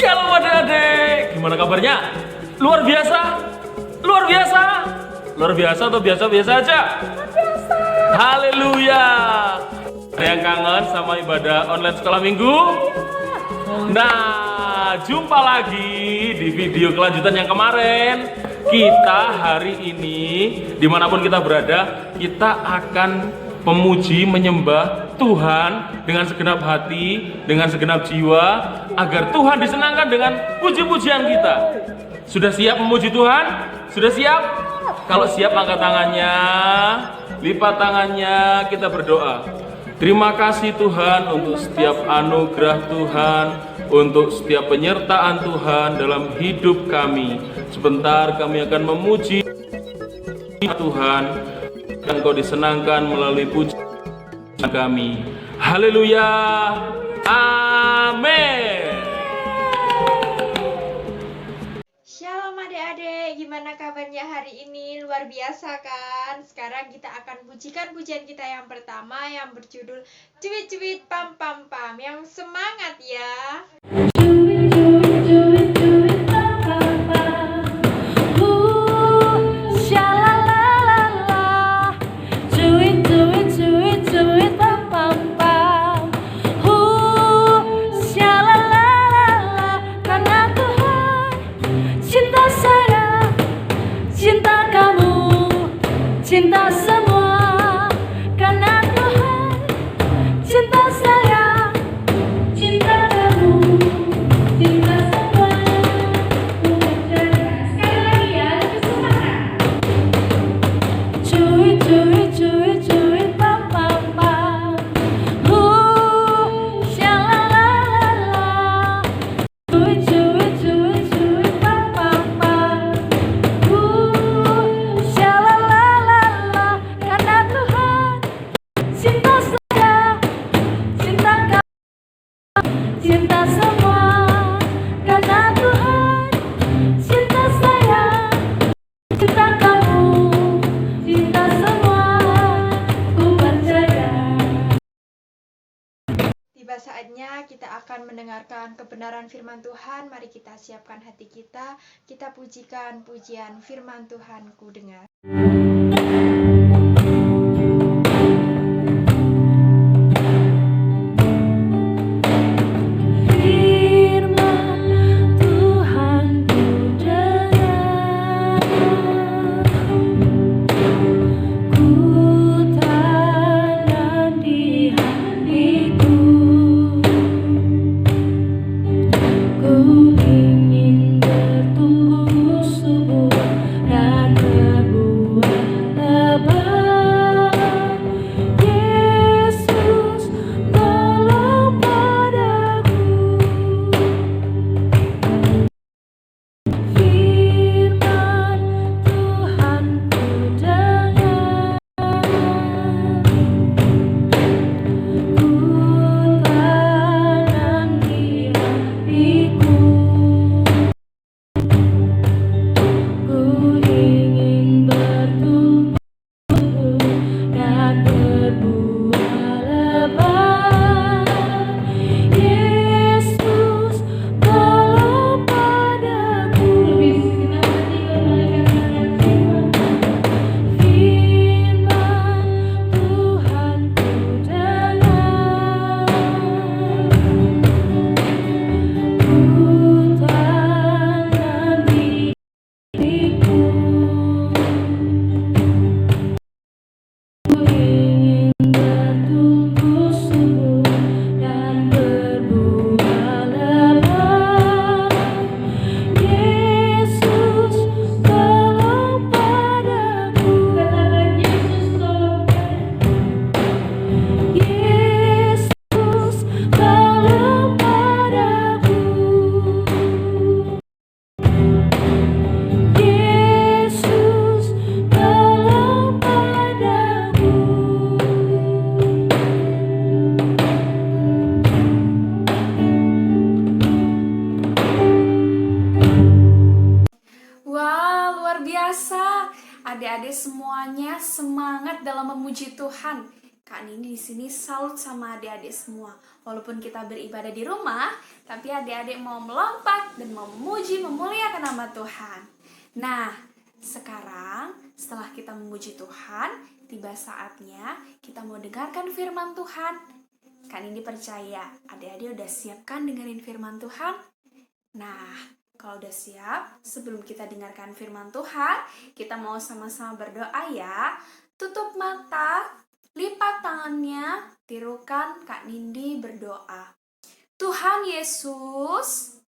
Shalom adik-adik, gimana kabarnya? Luar biasa? Luar biasa? Luar biasa atau biasa-biasa aja? Biasa. Haleluya. Ada yang kangen sama ibadah online sekolah minggu? Nah, jumpa lagi di video kelanjutan yang kemarin. Kita hari ini, dimanapun kita berada, kita akan memuji, menyembah Tuhan dengan segenap hati, dengan segenap jiwa, agar Tuhan disenangkan dengan puji-pujian kita. Sudah siap memuji Tuhan? Sudah siap? Kalau siap, angkat tangannya, lipat tangannya, kita berdoa. Terima kasih Tuhan untuk setiap anugerah Tuhan, untuk setiap penyertaan Tuhan dalam hidup kami. Sebentar kami akan memuji Tuhan, dan Engkau disenangkan melalui pujian kami. Haleluya. Amin. Shalom adik-adik, gimana kabarnya hari ini? Luar biasa kan? Sekarang kita akan pujikan pujian kita yang pertama yang berjudul Cuit Cuit Pam Pam Pam. Yang semangat ya. Cinta semua karena Tuhan, cinta saya, cinta kamu, cinta semua. Sekali lagi ya, lebih semangat. Cuit cuit cuit cuit pam pam pam, shalalala. Cuit cuit cuit cuit pam pam pam, cinta semua karena Tuhan, cinta saya, cinta kamu, cinta semua, ku percaya. Tiba saatnya kita akan mendengarkan kebenaran firman Tuhan. Mari kita siapkan hati kita. Kita pujikan pujian firman Tuhan. Ku dengar. Adik-adik semuanya semangat dalam memuji Tuhan. Kak Nindi di sini salut sama adik-adik semua. Walaupun kita beribadah di rumah, tapi adik-adik mau melompat dan mau memuji, memuliakan nama Tuhan. Nah, sekarang setelah kita memuji Tuhan, tiba saatnya kita mau dengarkan firman Tuhan. Kak Nindi percaya adik-adik udah siap kan dengerin firman Tuhan? Nah, kalau udah siap, sebelum kita dengarkan firman Tuhan, kita mau sama-sama berdoa ya. Tutup mata, lipat tangannya, tirukan Kak Nindi berdoa. Tuhan Yesus,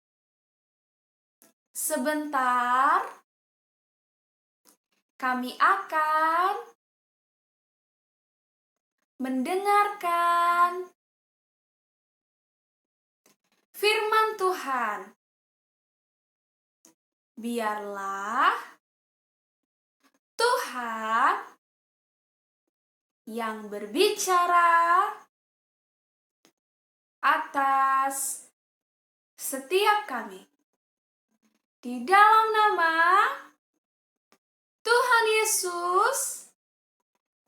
sebentar kami akan mendengarkan firman Tuhan. Biarlah Tuhan yang berbicara atas setiap kami. Di dalam nama Tuhan Yesus,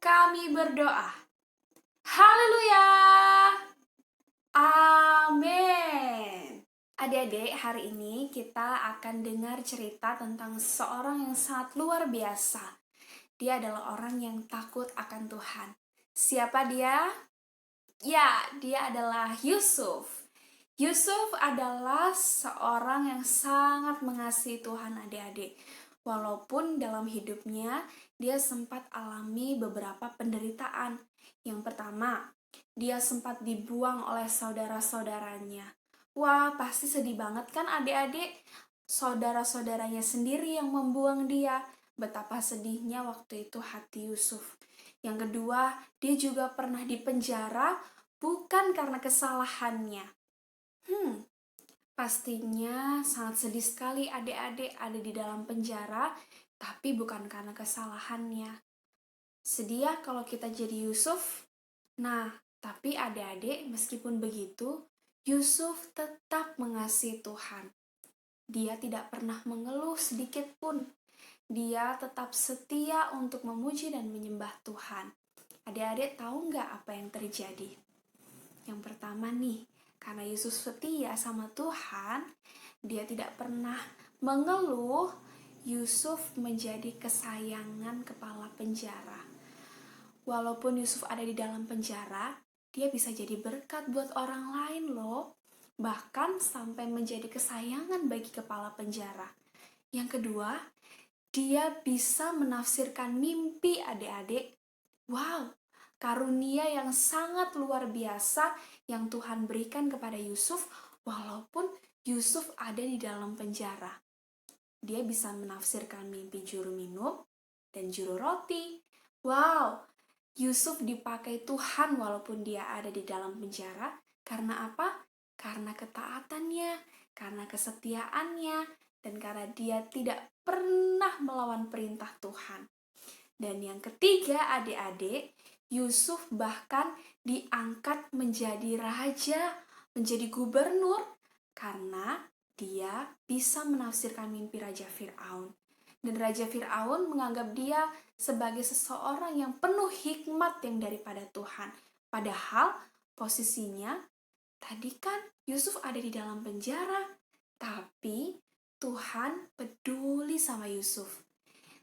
kami berdoa. Haleluya. Amin. Adik-adik, hari ini kita akan dengar cerita tentang seorang yang sangat luar biasa. Dia adalah orang yang takut akan Tuhan. Siapa dia? Ya, dia adalah Yusuf. Yusuf adalah seorang yang sangat mengasihi Tuhan, adik-adik. Walaupun dalam hidupnya dia sempat alami beberapa penderitaan. Yang pertama, dia sempat dibuang oleh saudara-saudaranya. Wah, pasti sedih banget kan adik-adik? Saudara-saudaranya sendiri yang membuang dia. Betapa sedihnya waktu itu hati Yusuf. Yang kedua, dia juga pernah dipenjara bukan karena kesalahannya. Pastinya sangat sedih sekali adik-adik ada di dalam penjara, tapi bukan karena kesalahannya. Sedih ya kalau kita jadi Yusuf? Nah, tapi adik-adik meskipun begitu, Yusuf tetap mengasihi Tuhan. Dia tidak pernah mengeluh sedikit pun. Dia tetap setia untuk memuji dan menyembah Tuhan. Adik-adik tahu nggak apa yang terjadi? Yang pertama nih, karena Yusuf setia sama Tuhan, dia tidak pernah mengeluh, Yusuf menjadi kesayangan kepala penjara. Walaupun Yusuf ada di dalam penjara, dia bisa jadi berkat buat orang lain loh. Bahkan sampai menjadi kesayangan bagi kepala penjara. Yang kedua, dia bisa menafsirkan mimpi adik-adik. Wow, karunia yang sangat luar biasa yang Tuhan berikan kepada Yusuf walaupun Yusuf ada di dalam penjara. Dia bisa menafsirkan mimpi juru minum dan juru roti. Wow, Yusuf dipakai Tuhan walaupun dia ada di dalam penjara. Karena apa? Karena ketaatannya, karena kesetiaannya, dan karena dia tidak pernah melawan perintah Tuhan. Dan yang ketiga adik-adik, Yusuf bahkan diangkat menjadi raja, menjadi gubernur, karena dia bisa menafsirkan mimpi Raja Fir'aun. Dan Raja Fir'aun menganggap dia sebagai seseorang yang penuh hikmat yang daripada Tuhan. Padahal posisinya, tadi kan Yusuf ada di dalam penjara, tapi Tuhan peduli sama Yusuf.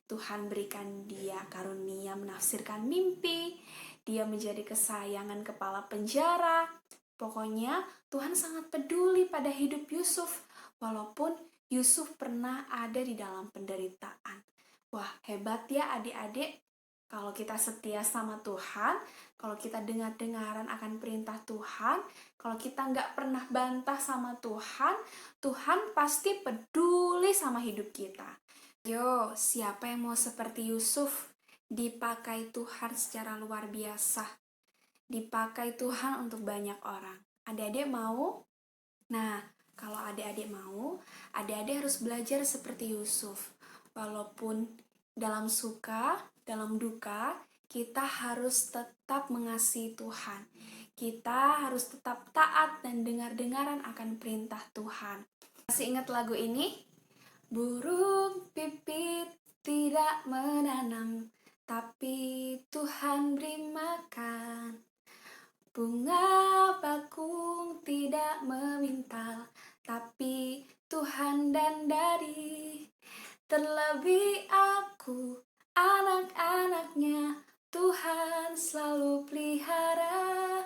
Tuhan berikan dia karunia menafsirkan mimpi, dia menjadi kesayangan kepala penjara. Pokoknya Tuhan sangat peduli pada hidup Yusuf, walaupun Yusuf pernah ada di dalam penderitaan. Wah, hebat ya adik-adik. Kalau kita setia sama Tuhan, kalau kita dengar-dengaran akan perintah Tuhan, kalau kita nggak pernah bantah sama Tuhan, Tuhan pasti peduli sama hidup kita. Yo, siapa yang mau seperti Yusuf? Dipakai Tuhan secara luar biasa. Dipakai Tuhan untuk banyak orang. Adik-adik mau? Nah, kalau adik-adik mau, adik-adik harus belajar seperti Yusuf. Walaupun dalam suka, dalam duka, kita harus tetap mengasihi Tuhan. Kita harus tetap taat dan dengar-dengaran akan perintah Tuhan. Masih ingat lagu ini? Burung pipit tidak menanam, tapi Tuhan beri makan. Bunga bakung tidak memintal, tapi Tuhan dandani. Terlebih aku, anak-anaknya, Tuhan selalu pelihara.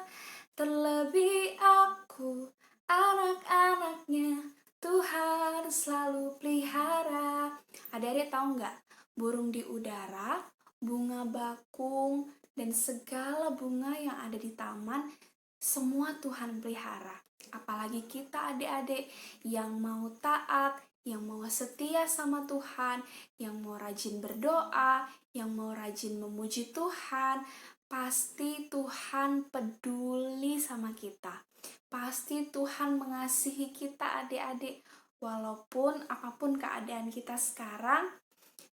Terlebih aku, anak-anaknya, Tuhan selalu pelihara. Adik-adik tahu nggak? Burung di udara, bunga bakung, dan segala bunga yang ada di taman, semua Tuhan pelihara. Apalagi kita adik-adik yang mau taat, yang mau setia sama Tuhan, yang mau rajin berdoa, yang mau rajin memuji Tuhan, pasti Tuhan peduli sama kita. Pasti Tuhan mengasihi kita adik-adik. Walaupun apapun keadaan kita sekarang,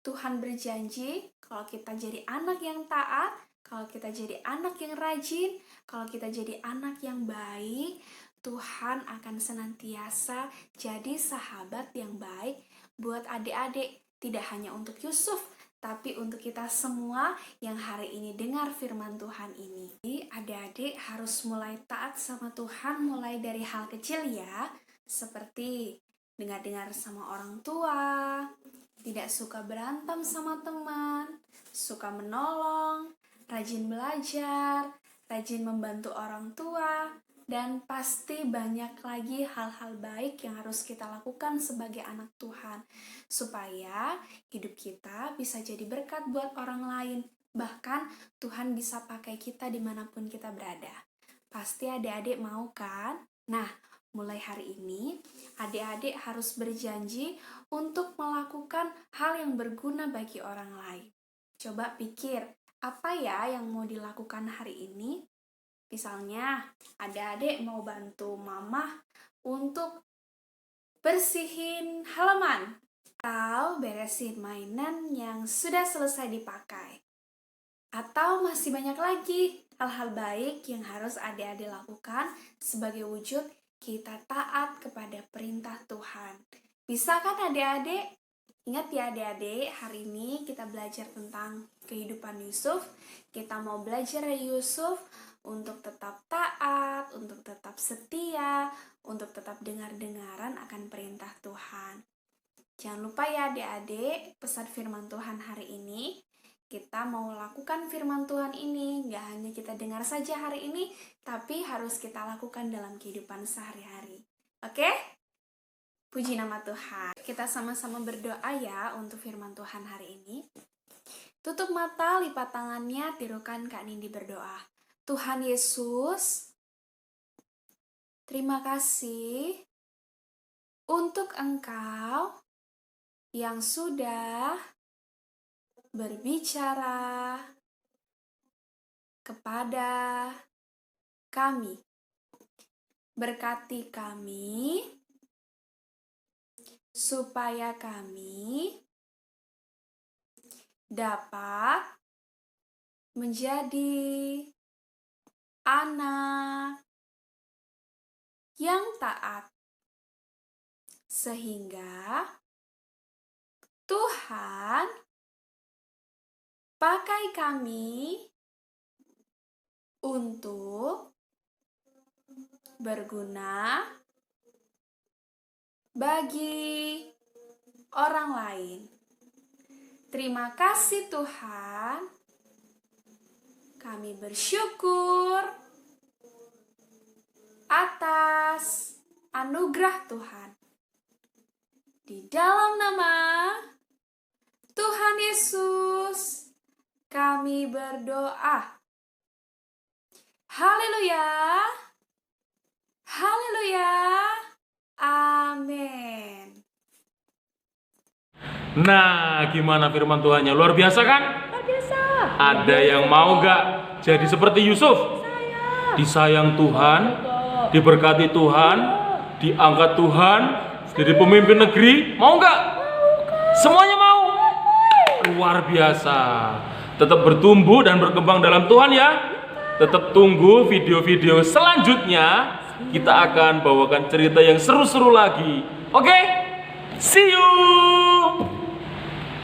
Tuhan berjanji kalau kita jadi anak yang taat, kalau kita jadi anak yang rajin, kalau kita jadi anak yang baik, Tuhan akan senantiasa jadi sahabat yang baik buat adik-adik. Tidak hanya untuk Yusuf, tapi untuk kita semua yang hari ini dengar firman Tuhan ini. Jadi adik-adik harus mulai taat sama Tuhan mulai dari hal kecil ya. Seperti dengar-dengar sama orang tua, tidak suka berantem sama teman, suka menolong, rajin belajar, rajin membantu orang tua, dan pasti banyak lagi hal-hal baik yang harus kita lakukan sebagai anak Tuhan, supaya hidup kita bisa jadi berkat buat orang lain. Bahkan Tuhan bisa pakai kita dimanapun kita berada. Pasti adik-adik mau kan? Nah, mulai hari ini adik-adik harus berjanji untuk melakukan hal yang berguna bagi orang lain. Coba pikir, apa ya yang mau dilakukan hari ini? Misalnya, adik-adik mau bantu mama untuk bersihin halaman atau beresin mainan yang sudah selesai dipakai. Atau masih banyak lagi hal-hal baik yang harus adik-adik lakukan sebagai wujud kita taat kepada perintah Tuhan. Bisa kan adik-adik? Ingat ya adik-adik, hari ini kita belajar tentang kehidupan Yusuf. Kita mau belajar dari Yusuf untuk tetap taat, untuk tetap setia, untuk tetap dengar-dengaran akan perintah Tuhan. Jangan lupa ya adik-adik, pesan firman Tuhan hari ini. Kita mau lakukan firman Tuhan ini, gak hanya kita dengar saja hari ini, tapi harus kita lakukan dalam kehidupan sehari-hari. Oke? Puji nama Tuhan. Kita sama-sama berdoa ya untuk firman Tuhan hari ini. Tutup mata, lipat tangannya, tirukan Kak Nindi berdoa. Tuhan Yesus, terima kasih untuk Engkau yang sudah berbicara kepada kami. Berkati kami supaya kami dapat menjadi anak yang taat, sehingga Tuhan pakai kami untuk berguna bagi orang lain. Terima kasih Tuhan. Kami bersyukur atas anugerah Tuhan. Di dalam nama Tuhan Yesus, kami berdoa. Haleluya. Haleluya. Amin. Nah, gimana firman Tuhannya? Luar biasa kan? Luar biasa. Ada yang mau gak jadi seperti Yusuf? Disayang Tuhan, diberkati Tuhan, diangkat Tuhan, jadi pemimpin negeri. Mau gak? Semuanya mau. Luar biasa. Tetap bertumbuh dan berkembang dalam Tuhan ya. Tetap tunggu video-video selanjutnya. Kita akan bawakan cerita yang seru-seru lagi. Oke? See you.